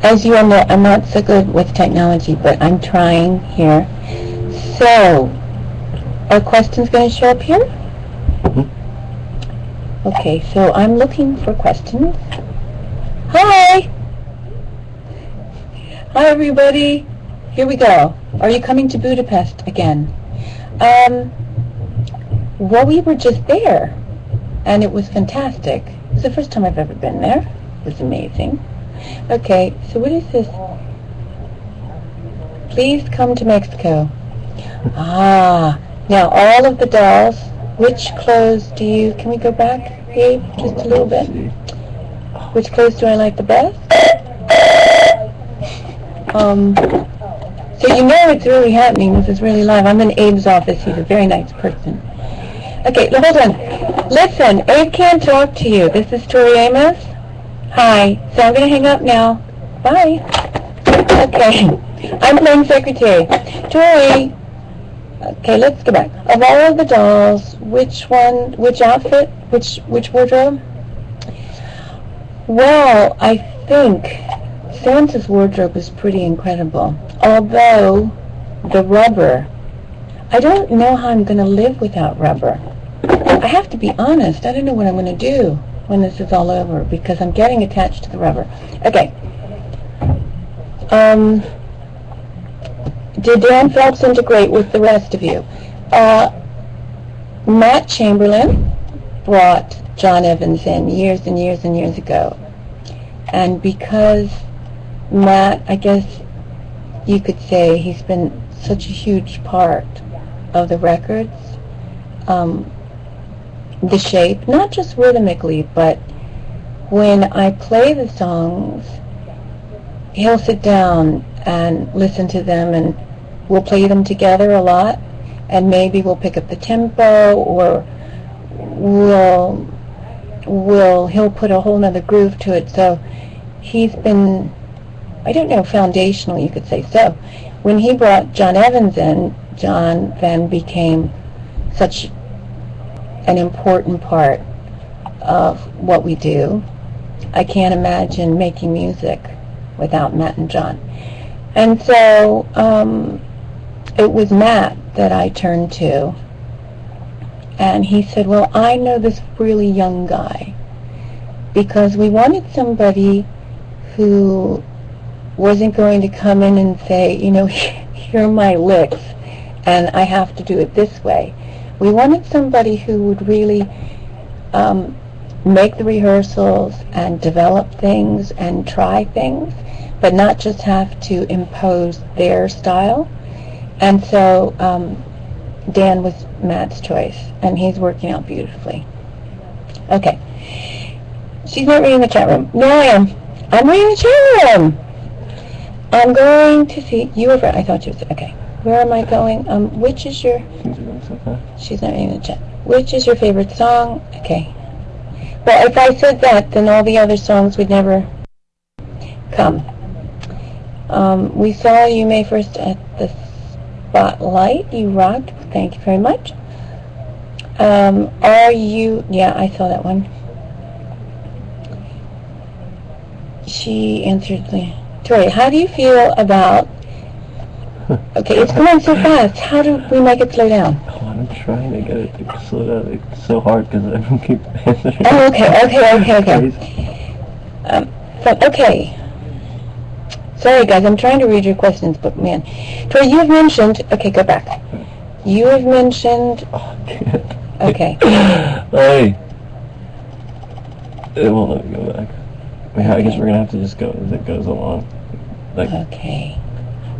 As you all know, I'm not so good with technology, but I'm trying here. So, are questions going to show up here? Mm-hmm. Okay, so I'm looking for questions. Hi! Hi, everybody. Here we go. Are you coming to Budapest again? Well, we were just there, and it was fantastic. It was the first time I've ever been there. It was amazing. Okay, so what is this? Please come to Mexico. Now all of the dolls, which clothes do you, can we go back, Gabe, just a little bit? Which clothes do I like the best? So you know it's really happening. This is really live. I'm in Abe's office. He's a very nice person. Okay, hold on. Listen, Abe can't talk to you. This is Tori Amos. Hi. So I'm going to hang up now. Bye. Okay. I'm playing secretary. Tori. Okay, let's go back. Of all of the dolls, which outfit, which wardrobe? Well, I think Santa's wardrobe is pretty incredible. Although, the rubber, I don't know how I'm going to live without rubber. I have to be honest, I don't know what I'm going to do when this is all over, because I'm getting attached to the rubber. Okay. Did Dan Phelps integrate with the rest of you? Matt Chamberlain brought John Evans in years and years and years ago. And because Matt, I guess you could say he's been such a huge part of the records, the shape, not just rhythmically, but when I play the songs, he'll sit down and listen to them, and we'll play them together a lot, and maybe we'll pick up the tempo, or he'll put a whole nother groove to it. So he's been, I don't know, foundational, you could say. So when he brought John Evans in, John then became such an important part of what we do. I can't imagine making music without Matt and John. And so it was Matt that I turned to, and he said, well, I know this really young guy, because we wanted somebody who wasn't going to come in and say, you know, here are my licks, and I have to do it this way. We wanted somebody who would really make the rehearsals and develop things and try things, but not just have to impose their style. And so Dan was Matt's choice, and he's working out beautifully. Okay. She's not reading the chat room. No, I am. I'm reading the chat room. I'm going to see, you were, I thought you was, okay. Where am I going? Which is your, she's not reading the chat. Which is your favorite song? Okay. Well, if I said that, then all the other songs would never come. We saw you May 1st at the Spotlight. You rocked. Thank you very much. Are you... Yeah, I saw that one. She answered... Tori, how do you feel about... Okay, it's going so fast. How do we make it slow down? Oh, I'm trying to get it to slow down. It's so hard because everyone keeps answering. Oh, okay. Okay. Sorry, guys, I'm trying to read your questions, but man. Tori, you have mentioned... Okay, go back. You have mentioned... Oh, damn. Okay. Hey. It won't let me go back. I guess we're going to have to just go as it goes along. Okay.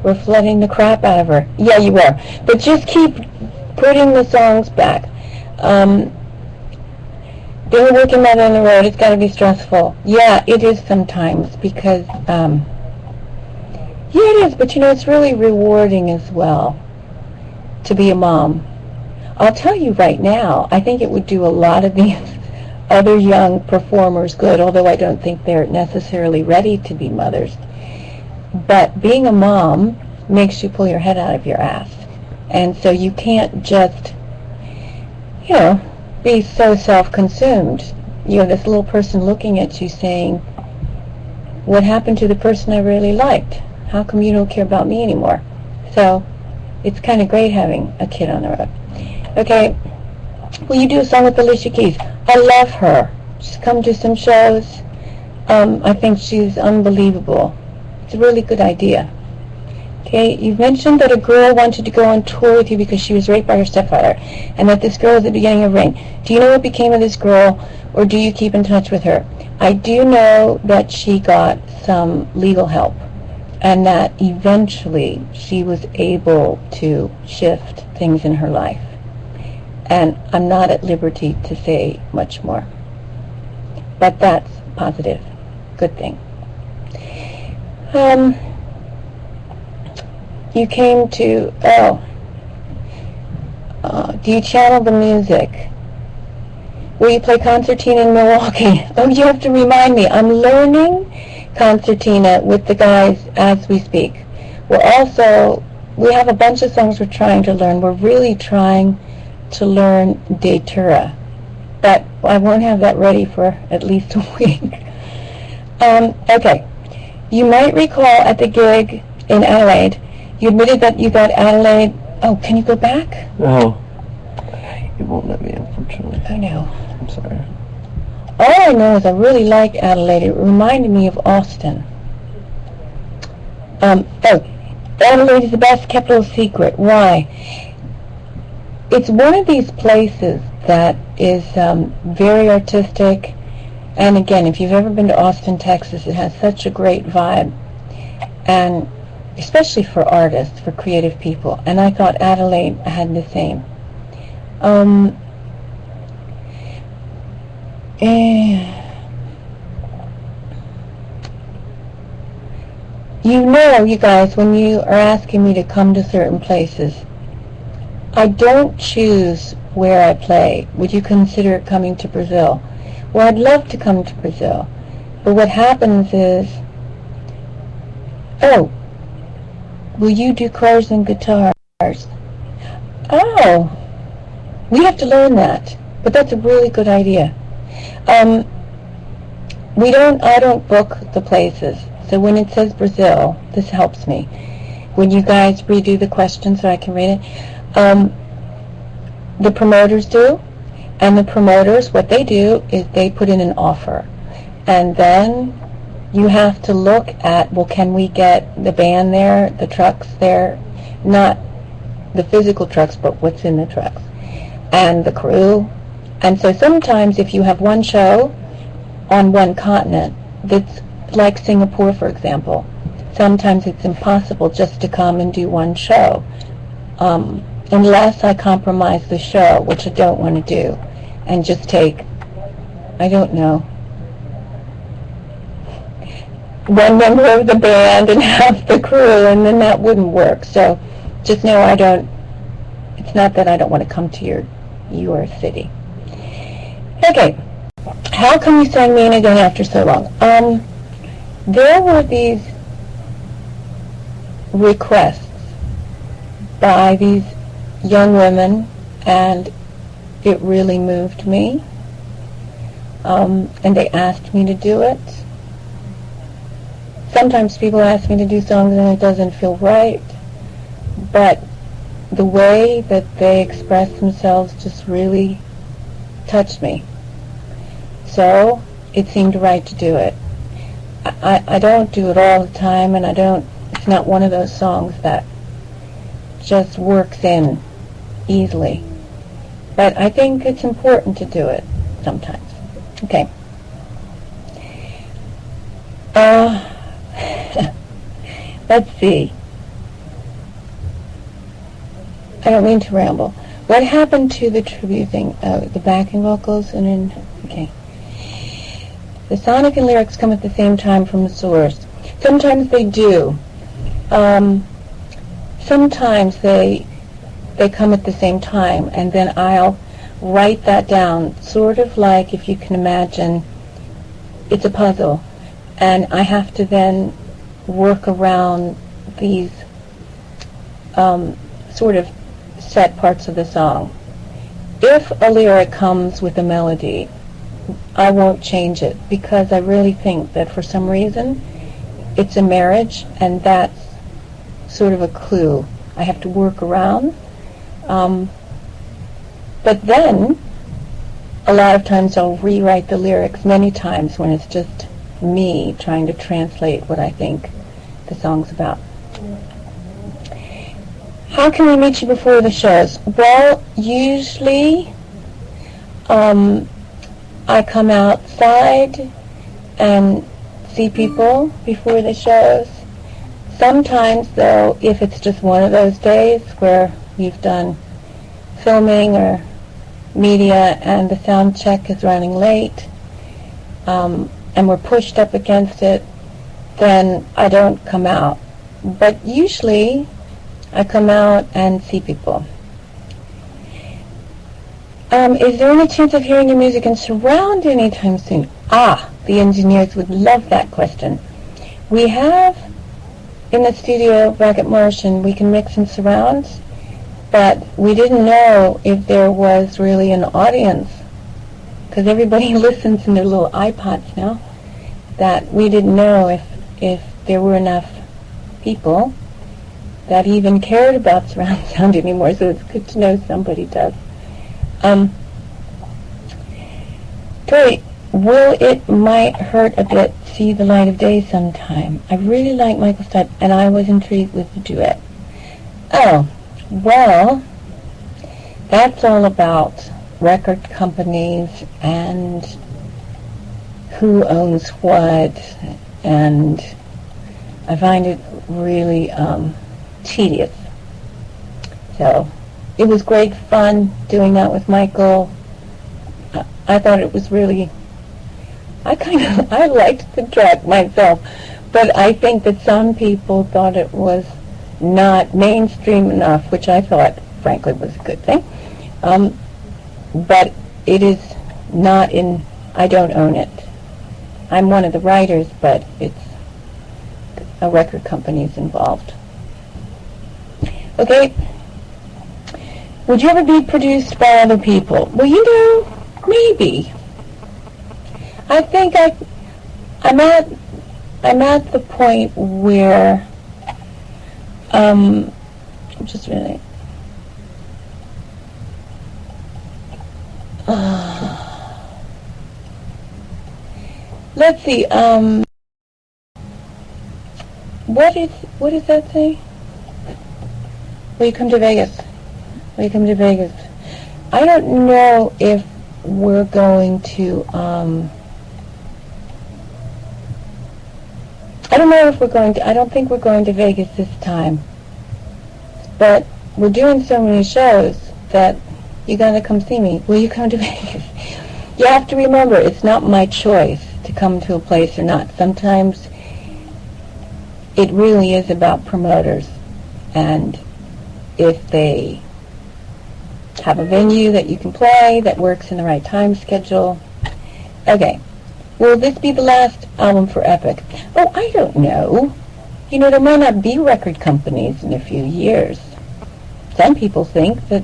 We're flooding the crap out of her. Yeah, you are. But just keep putting the songs back. Being a working mother on the road, it's got to be stressful. Yeah, it is sometimes, because... yeah, it is, but you know, it's really rewarding as well to be a mom. I'll tell you right now, I think it would do a lot of these other young performers good, although I don't think they're necessarily ready to be mothers. But being a mom makes you pull your head out of your ass. And so you can't just, you know, be so self-consumed. You have this little person looking at you saying, what happened to the person I really liked? How come you don't care about me anymore? So it's kind of great having a kid on the road. Okay, will you do a song with Alicia Keys? I love her. She's come to some shows. I think she's unbelievable. It's a really good idea. Okay, you've mentioned that a girl wanted to go on tour with you because she was raped by her stepfather, and that this girl is the beginning of rain. Do you know what became of this girl, or do you keep in touch with her? I do know that she got some legal help, and that eventually she was able to shift things in her life. And I'm not at liberty to say much more. But that's positive. Good thing. You came to, do you channel the music? Will you play concertina in Milwaukee? Oh, you have to remind me. I'm learning concertina with the guys as we speak. We have a bunch of songs we're trying to learn. We're really trying to learn Datura, but I won't have that ready for at least a week. Okay. You might recall at the gig in Adelaide, you admitted that you got Adelaide. Oh, can you go back? No. It won't let me, unfortunately. Oh, no. I'm sorry. All I know is I really like Adelaide. It reminded me of Austin. Adelaide is the best kept little secret. Why? It's one of these places that is very artistic. And again, if you've ever been to Austin, Texas, it has such a great vibe. And especially for artists, for creative people. And I thought Adelaide had the same. You know, you guys, when you are asking me to come to certain places, I don't choose where I play. Would you consider coming to Brazil? Well, I'd love to come to Brazil. But what happens is, will you do chords and guitars? Oh, we have to learn that. But that's a really good idea. I don't book the places. So when it says Brazil, this helps me. When you guys redo the question so I can read it, the promoters do. And the promoters, what they do is they put in an offer. And then you have to look at, well, can we get the band there, the trucks there, not the physical trucks, but what's in the trucks, and the crew. And so sometimes if you have one show on one continent, that's like Singapore, for example, sometimes it's impossible just to come and do one show, unless I compromise the show, which I don't want to do, and just take, I don't know, one member of the band and half the crew, and then that wouldn't work. So just know it's not that I don't want to come to your city. Okay, how come you sang Mean Again after so long? There were these requests by these young women, and it really moved me. And they asked me to do it. Sometimes people ask me to do songs and it doesn't feel right, but the way that they express themselves just really touched me. So it seemed right to do it. I don't do it all the time, and it's not one of those songs that just works in easily. But I think it's important to do it sometimes. Okay. Let's see. I don't mean to ramble. What happened to the tribute thing? The backing vocals okay. The sonic and lyrics come at the same time from the source. Sometimes they do. Sometimes they come at the same time, and then I'll write that down, sort of like, if you can imagine, it's a puzzle, and I have to then work around these sort of set parts of the song. If a lyric comes with a melody, I won't change it, because I really think that for some reason it's a marriage, and that's sort of a clue I have to work around. But then a lot of times I'll rewrite the lyrics many times when it's just me trying to translate what I think the song's about. How can we meet you before the shows? Well, usually I come outside and see people before the shows. Sometimes, though, if it's just one of those days where you've done filming or media and the sound check is running late, and we're pushed up against it, then I don't come out. But usually I come out and see people. Is there any chance of hearing your music in surround anytime soon? The engineers would love that question. We have in the studio back at Martian, we can mix in surrounds, but we didn't know if there was really an audience, because everybody listens in their little iPods now, that we didn't know if there were enough people that even cared about surround sound anymore, so it's good to know somebody does. Tori, will it might hurt a bit see the light of day sometime? I really like Michael's type, and I was intrigued with the duet. Oh, well, that's all about record companies and who owns what, and I find it really tedious. So it was great fun doing that with Michael. I thought it was really, I liked the track myself, but I think that some people thought it was not mainstream enough, which I thought, frankly, was a good thing. But it is not in, I don't own it. I'm one of the writers, but it's a record company is involved. Okay. Would you ever be produced by other people? Well, you know, maybe. I think I'm at the point where just really let's see, what does that say? Will you come to Vegas? Will you come to Vegas? I don't know if we're going to I don't think we're going to Vegas this time. But we're doing so many shows that you gotta come see me. Will you come to Vegas? You have to remember, it's not my choice to come to a place or not. Sometimes it really is about promoters, and if they have a venue that you can play that works in the right time schedule. Okay. Will this be the last album for Epic? Oh, I don't know. You know, there might not be record companies in a few years. Some people think that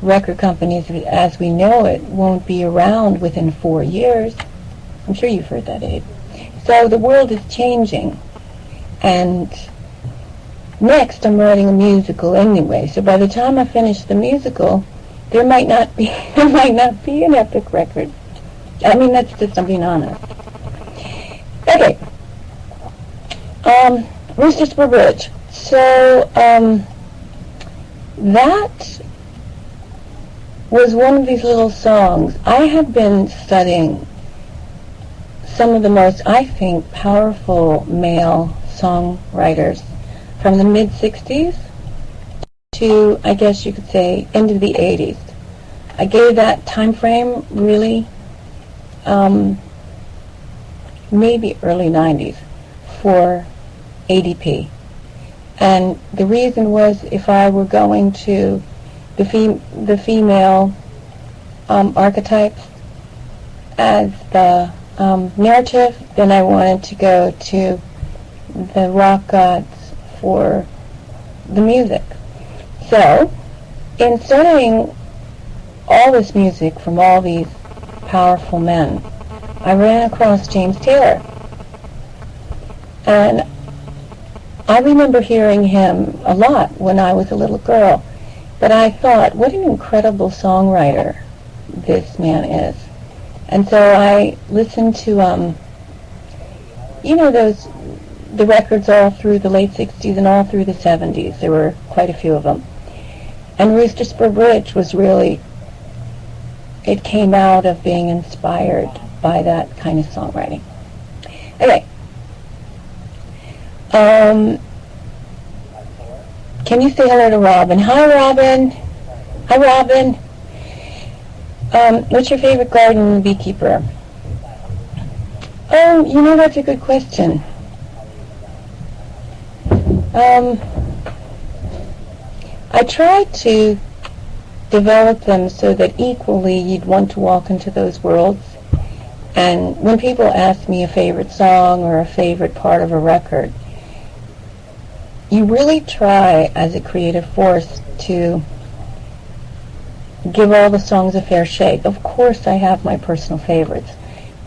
record companies, as we know it, won't be around within 4 years. I'm sure you've heard that, Abe. So the world is changing. And next, I'm writing a musical anyway. So by the time I finish the musical, there might not be an Epic record. I mean, that's just, I'm being honest. Okay. Rooster Spur Bridge. So, that was one of these little songs. I have been studying some of the most, I think, powerful male songwriters from the mid-60s to, I guess you could say, end of the 80s. I gave that time frame really maybe early 90s for ADP. And the reason was, if I were going to the female archetypes as the narrative, then I wanted to go to the rock gods for the music. So, in studying all this music from all these powerful men. I ran across James Taylor, and I remember hearing him a lot when I was a little girl, but I thought, what an incredible songwriter this man is. And so I listened to, the records all through the late 60s and all through the 70s. There were quite a few of them. And Rooster Spur Bridge was really, it came out of being inspired by that kind of songwriting. Okay. Can you say hello to Robin? Hi, Robin. Hi, Robin. What's your favorite garden and beekeeper? Oh, that's a good question. I try to develop them so that equally you'd want to walk into those worlds. And when people ask me a favorite song or a favorite part of a record, you really try as a creative force to give all the songs a fair shake. Of course I have my personal favorites,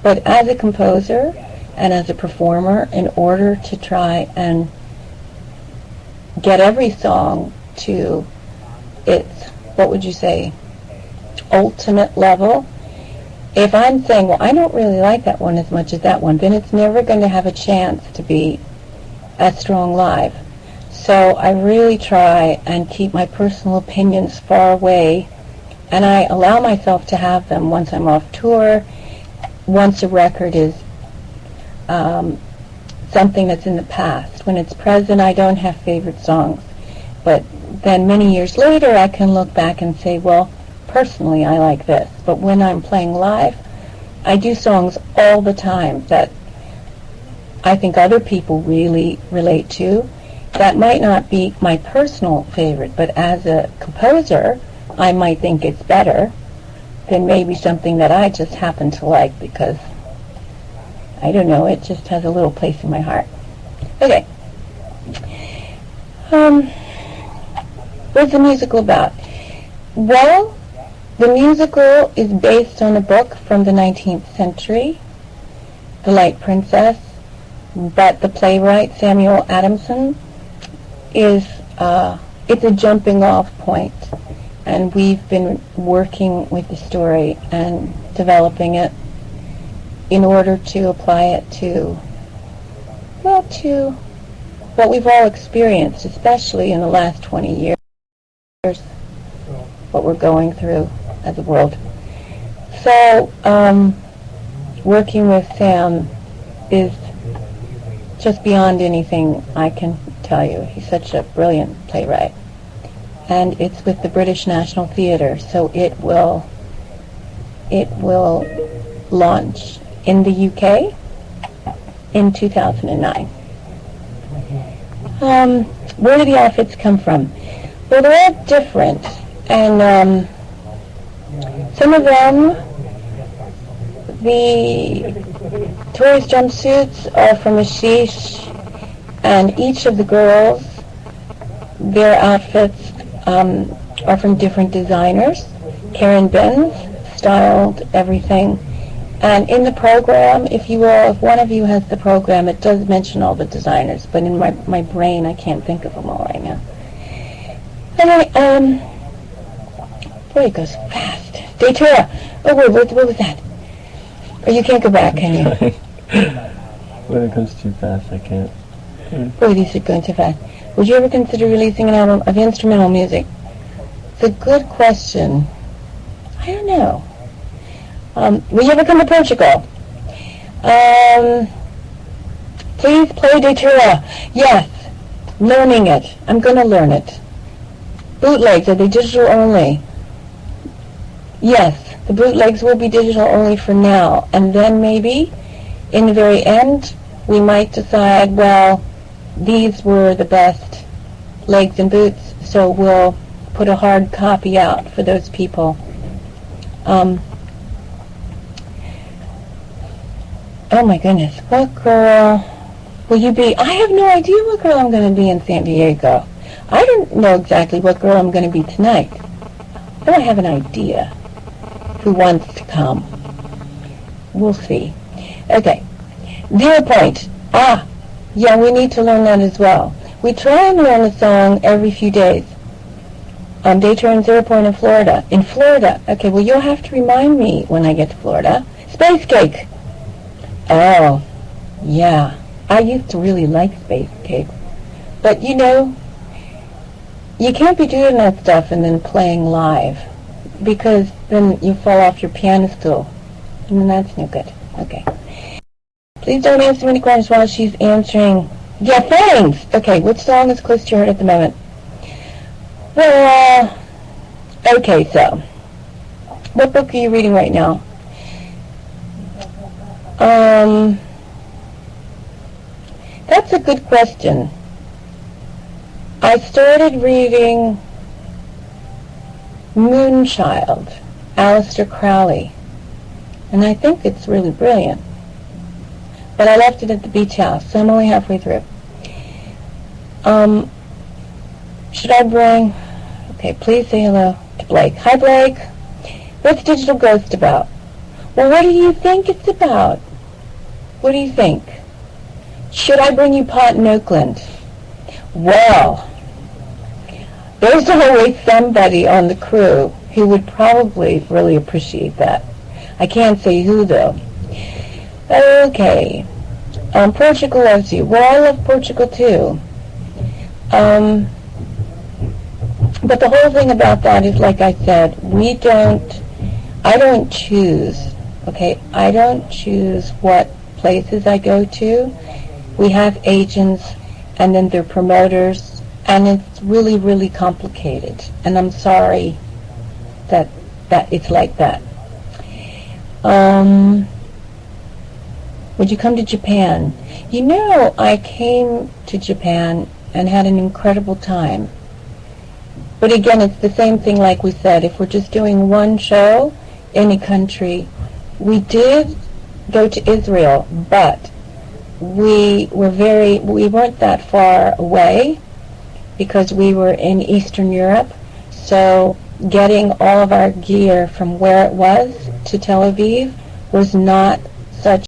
but as a composer and as a performer, in order to try and get every song to its, what would you say, ultimate level, if I'm saying, well, I don't really like that one as much as that one, then it's never going to have a chance to be as strong live. So I really try and keep my personal opinions far away, and I allow myself to have them once I'm off tour, once a record is something that's in the past. When it's present, I don't have favorite songs. But then many years later, I can look back and say, well, personally, I like this. But when I'm playing live, I do songs all the time that I think other people really relate to. That might not be my personal favorite, but as a composer, I might think it's better than maybe something that I just happen to like because, I don't know, it just has a little place in my heart. Okay. What's the musical about? Well, the musical is based on a book from the 19th century, The Light Princess, but the playwright, Samuel Adamson, is it's a jumping off point, and we've been working with the story and developing it in order to apply it to what we've all experienced, especially in the last 20 years, what we're going through as a world. So working with Sam is just beyond anything I can tell you. He's such a brilliant playwright. And it's with the British National Theatre, so it will launch in the UK in 2009. Where do the outfits come from? Well, they're all different, and some of them, the Tori's jumpsuits are from Ashish, and each of the girls, their outfits are from different designers. Karen Benz styled everything. And in the program, if one of you has the program, it does mention all the designers, but in my brain I can't think of them all right now. Anyway, boy, it goes fast. Datura! Oh, wait, what was that? Or you can't go back, can you? When it goes too fast, I can't. Boy, these are going too fast. Would you ever consider releasing an album of instrumental music? It's a good question. I don't know. Will you ever come to Portugal? Please play Datura. Yes, learning it. I'm going to learn it. Bootlegs, are they digital only? Yes, the bootlegs will be digital only for now. And then maybe, in the very end, we might decide, well, these were the best legs and boots, so we'll put a hard copy out for those people. Oh my goodness, what girl will you be? I have no idea what girl I'm going to be in San Diego. I don't know exactly what girl I'm going to be tonight. But I have an idea who wants to come. we'll see. Okay, 0 point. Yeah, we need to learn that as well. We try and learn a song every few days. Day turn 0 point in Florida. In Florida. Okay, well, you'll have to remind me when I get to Florida. Space Cake. Oh, yeah. I used to really like Space Cake. But, you know, you can't be doing that stuff and then playing live, because then you fall off your piano stool. And then that's no good. Okay. Please don't answer any questions while she's answering. Yeah, thanks! Okay, which song is close to your heart at the moment? Well, okay, so, what book are you reading right now? That's a good question. I started reading Moonchild, Aleister Crowley, and I think it's really brilliant. But I left it at the beach house, so I'm only halfway through. Should I bring... Okay, please say hello to Blake. Hi, Blake. What's Digital Ghost about? Well, what do you think it's about? What do you think? Should I bring you pot in Oakland? Well, there's always somebody on the crew who would probably really appreciate that. I can't say who, though. Okay. Portugal loves you. Well, I love Portugal, too. But the whole thing about that is, like I said, I don't choose, okay? I don't choose what places I go to. We have agents, and then they're promoters, and it's really, really complicated. And I'm sorry that it's like that. Would you come to Japan? You know, I came to Japan and had an incredible time. But again, it's the same thing like we said. If we're just doing one show in a country, we did go to Israel, but we weren't that far away because we were in Eastern Europe. So getting all of our gear from where it was to Tel Aviv was not such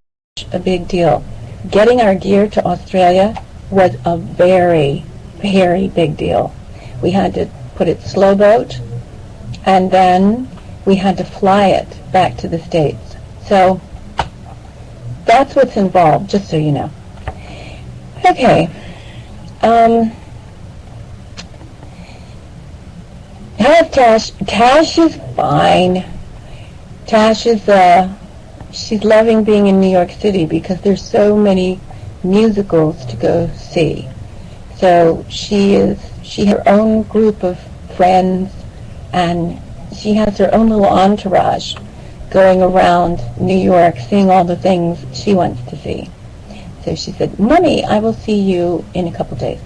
a big deal. Getting our gear to Australia was a very, very big deal. We had to put it slow boat, and then we had to fly it back to the States. So that's what's involved, just so you know. Okay. How's Tash? Tash is fine. Tash is, she's loving being in New York City because there's so many musicals to go see. So she has her own group of friends, and she has her own little entourage going around New York seeing all the things she wants to see. So she said, Mommy, I will see you in a couple days.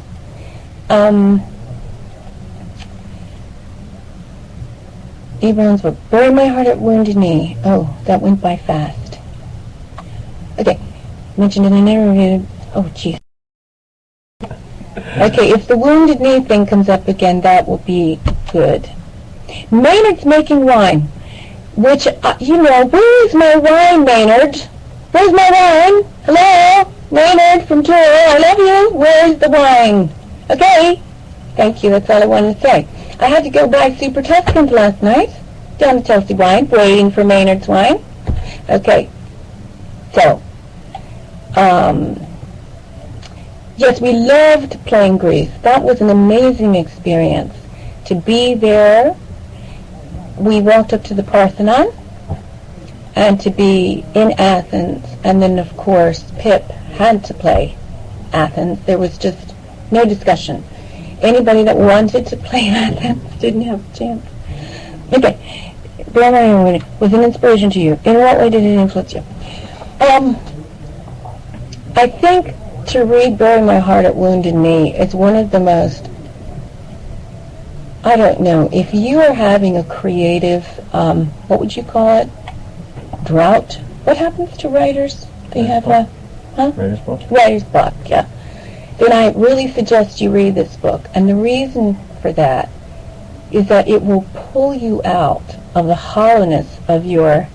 Abrams will bury my heart at Wounded Knee. Oh, that went by fast. Okay, mentioned in an interview. Oh, jeez. Okay, if the Wounded Knee thing comes up again, that will be good. Maynard's making wine, which, where is my wine, Maynard? Where's my wine? Hello? Maynard from Tori, I love you. Where's the wine? Okay. Thank you, that's all I wanted to say. I had to go buy Super Tuscans last night, down to Chelsea Wine, waiting for Maynard's wine. Okay, so, yes, we loved playing Greece. That was an amazing experience. To be there, we walked up to the Parthenon, and to be in Athens, and then, of course, Pip had to play Athens. There was just no discussion. Anybody that wanted to play Athens didn't have a chance. Okay. Brian was an inspiration to you. In what way did it influence you? I think to read Bury My Heart at Wounded Knee is one of the most, I don't know, if you are having a creative, what would you call it? Drought? What happens to writers? They have a, Writer's block? Writer's block, yeah. Then I really suggest you read this book. And the reason for that is that it will pull you out of the hollowness of your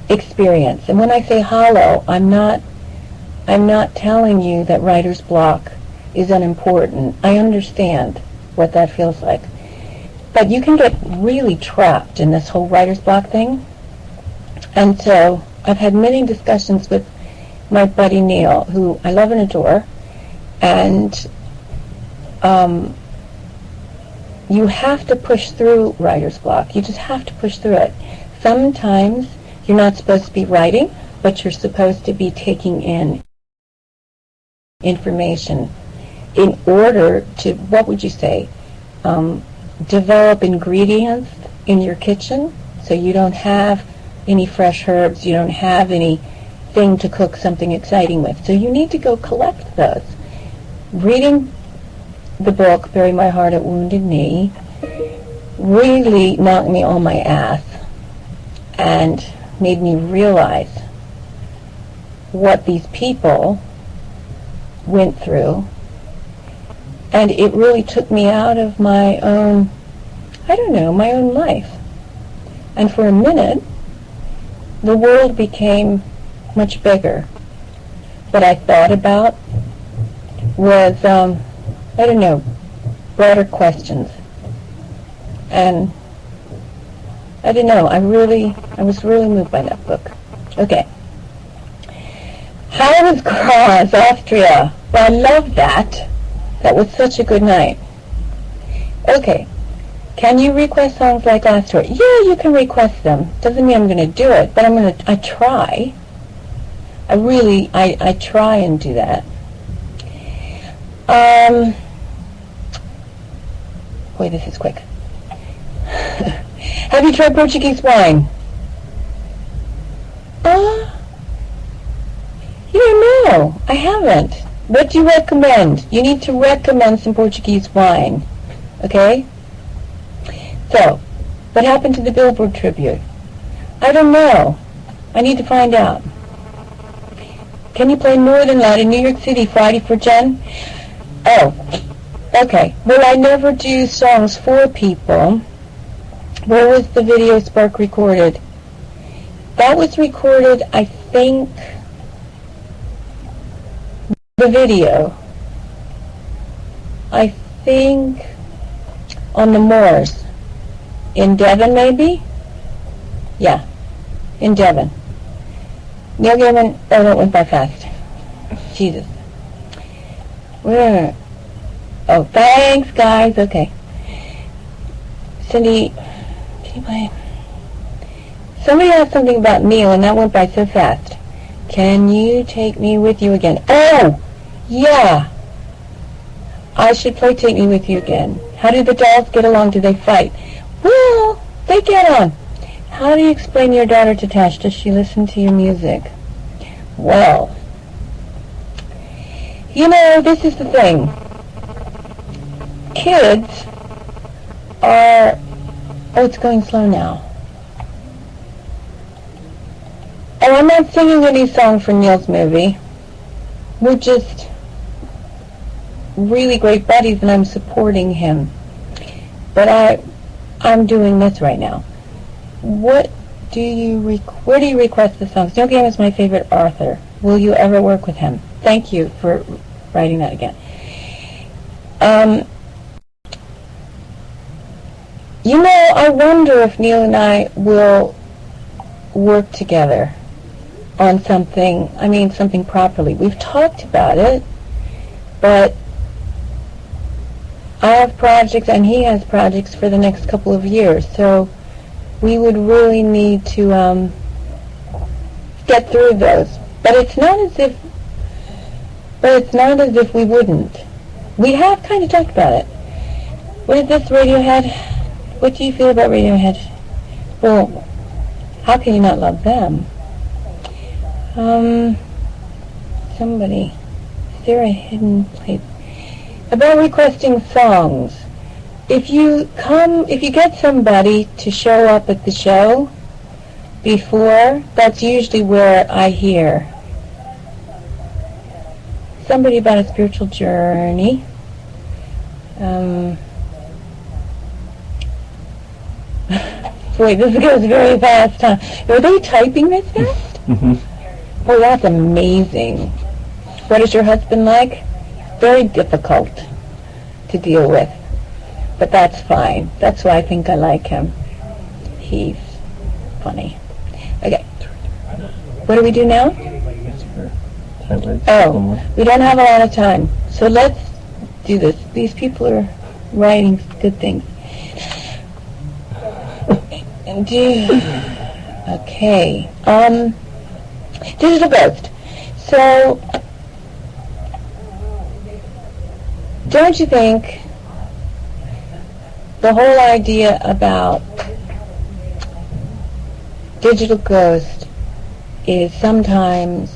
experience. And when I say hollow, I'm not telling you that writer's block is unimportant. I understand what that feels like. But you can get really trapped in this whole writer's block thing. And so I've had many discussions with my buddy Neil, who I love and adore, and you have to push through writer's block. You just have to push through it. Sometimes you're not supposed to be writing, but you're supposed to be taking in information in order to, what would you say, develop ingredients in your kitchen so you don't have any fresh herbs, you don't have anything to cook something exciting with. So you need to go collect those. Reading the book, Bury My Heart at Wounded Knee, really knocked me on my ass and made me realize what these people went through. And it really took me out of my own, my own life. And for a minute, the world became much bigger. What I thought about was, broader questions. And I was really moved by that book. Okay. How was Graz, Austria? Well, I love that. That was such a good night. Okay. Can you request songs like last tour? Yeah, you can request them. Doesn't mean I'm going to do it, but I try. I try and do that. Boy, this is quick. Have you tried Portuguese wine? You don't know. I haven't. What do you recommend? You need to recommend some Portuguese wine. Okay? So, what happened to the Billboard tribute? I don't know. I need to find out. Can you play Northern Light in New York City Friday for Jen? Oh, okay. Well, I never do songs for people. Where was the video Spark recorded? That was recorded, I think, the video, I think, on the moors. In Devon, maybe? Yeah, in Devon. Neil Gaiman, oh, that went by fast. Jesus. Where? Oh, thanks, guys. Okay. Cindy, somebody asked something about Neil, and that went by so fast. Can you take me with you again? Oh, yeah. I should play Take Me With You Again. How do the dolls get along? Do they fight? Well, they get on. How do you explain your daughter to Tash? Does she listen to your music? Well, this is the thing. Kids are... Oh, it's going slow now. Oh, I'm not singing any song for Neil's movie. We're just really great buddies, and I'm supporting him. But I'm doing this right now. Where do you request the songs? Neil Gaiman is my favorite author. Will you ever work with him? Thank you for writing that again. I wonder if Neil and I will work together on something, something properly. We've talked about it, but I have projects and he has projects for the next couple of years, so we would really need to get through those. But it's not as if we wouldn't. We have kind of talked about it. What is this, Radiohead? What do you feel about Radiohead? Well, how can you not love them? Somebody. Is there a hidden place? About requesting songs. If you get somebody to show up at the show before, that's usually where I hear somebody about a spiritual journey. Boy, this goes very fast, huh? Are they typing this fast? Mm-hmm. Boy, that's amazing. What is your husband like? Very difficult to deal with. But that's fine. That's why I think I like him. He's funny. Okay. What do we do now? Oh, we don't have a lot of time. So let's do this. These people are writing good things. Okay. Digital Ghost. So, don't you think the whole idea about Digital Ghost is sometimes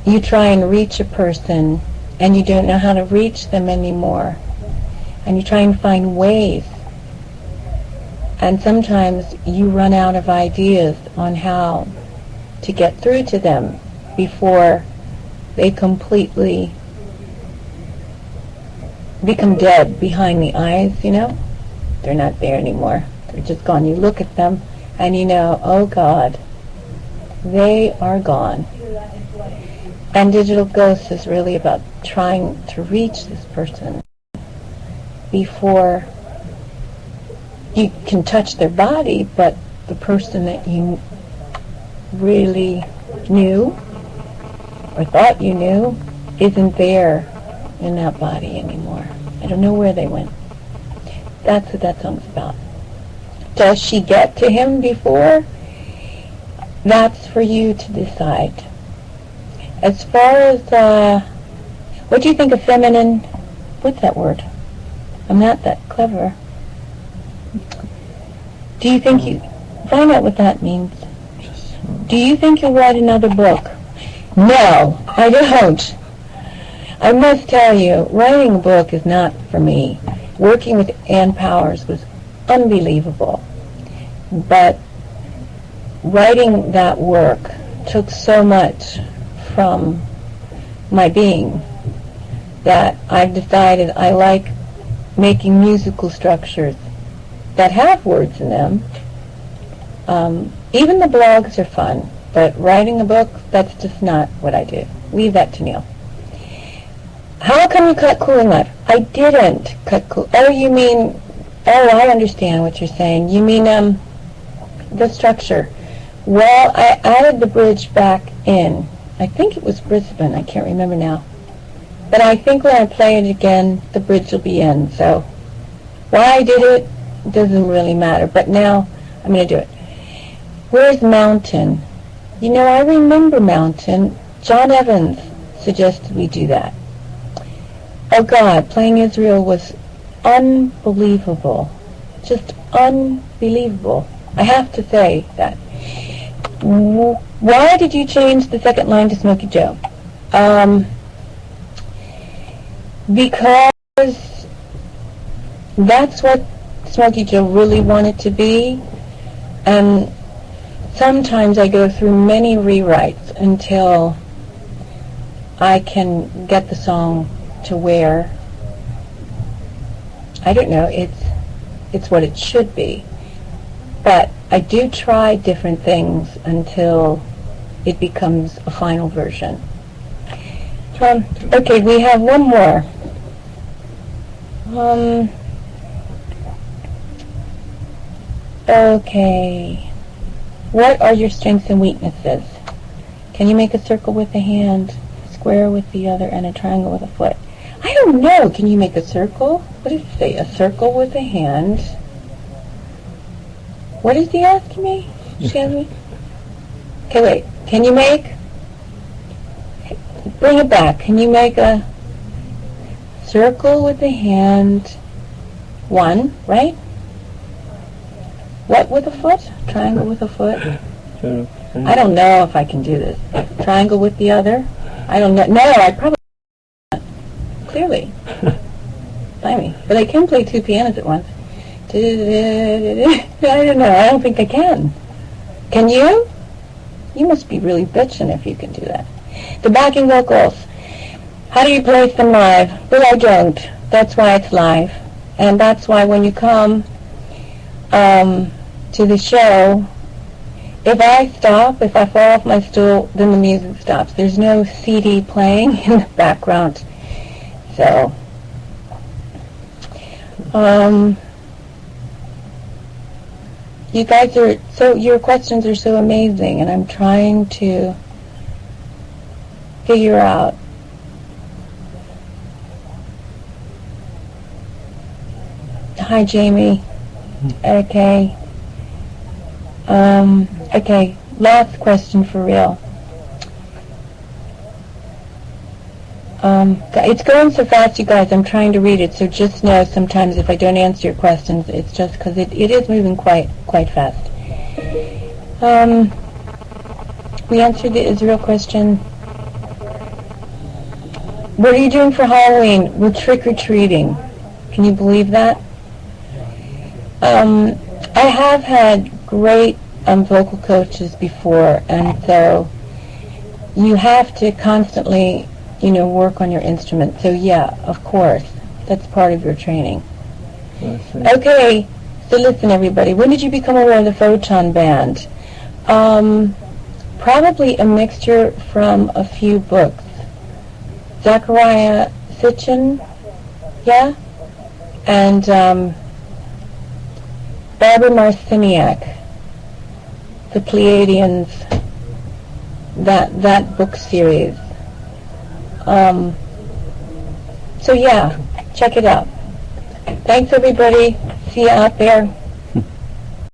you try and reach a person and you don't know how to reach them anymore, and you try and find ways, and sometimes you run out of ideas on how to get through to them before they completely become dead behind the eyes, you know? They're not there anymore. They're just gone. You look at them and you know, oh God, they are gone. And Digital Ghost is really about trying to reach this person before you can touch their body, but the person that you really knew or thought you knew isn't there in that body anymore. I don't know where they went. That's what that song's about. Does she get to him before? That's for you to decide. As far as, what do you think of feminine? What's that word? I'm not that clever. Do you think you... Find out what that means. Do you think you'll write another book? No, I don't. I must tell you, writing a book is not for me. Working with Ann Powers was unbelievable. But writing that work took so much from my being that I've decided I like making musical structures that have words in them. Even the blogs are fun, but writing a book, that's just not what I do. Leave that to Neil. How come you cut Cooling Life? I didn't cut Cool. Oh, you mean... Oh, I understand what you're saying. You mean the structure. Well, I added the bridge back in. I think it was Brisbane. I can't remember now. But I think when I play it again, the bridge will be in. So why I did it doesn't really matter. But now I'm going to do it. Where's Mountain? You know, I remember Mountain. John Evans suggested we do that. Oh God, playing Israel was unbelievable. Just unbelievable. I have to say that. Why did you change the second line to Smokey Joe? Because that's what Smokey Joe really wanted to be, and sometimes I go through many rewrites until I can get the song to where, I don't know, it's what it should be. But I do try different things until it becomes a final version. Okay, we have one more. Okay. What are your strengths and weaknesses? Can you make a circle with a hand, square with the other, and a triangle with a foot? I don't know. Can you make a circle? What did it say? A circle with a hand. What is he asking me? Okay, wait. Can you make... Bring it back. Can you make a circle with a hand? One, right? What with a foot? Triangle with a foot? I don't know if I can do this. Triangle with the other? I don't know. No, I probably can't. Clearly. Blimey. But I can play two pianos at once. I don't know. I don't think I can. Can you? You must be really bitching if you can do that. The backing vocals. How do you place them live? Well, I don't. That's why it's live. And that's why when you come, to the show, if I stop, if I fall off my stool, then the music stops. There's no CD playing in the background. So, you guys your questions are so amazing, and I'm trying to figure out hi, Jamie. Okay. Okay, last question for real. It's going so fast, you guys, I'm trying to read it, so just know sometimes if I don't answer your questions, it's just because it is moving quite fast. We answered the Israel question. What are you doing for Halloween? We're trick-or-treating. Can you believe that? I have had great vocal coaches before, and so you have to constantly, work on your instrument. So yeah, of course, that's part of your training. Okay, so listen, everybody. When did you become aware of the Photon Band? Probably a mixture from a few books. Zachariah Sitchin, yeah, and Barbara Marciniak, the Pleiadians, that book series. So yeah, check it out. Thanks, everybody. See you out there.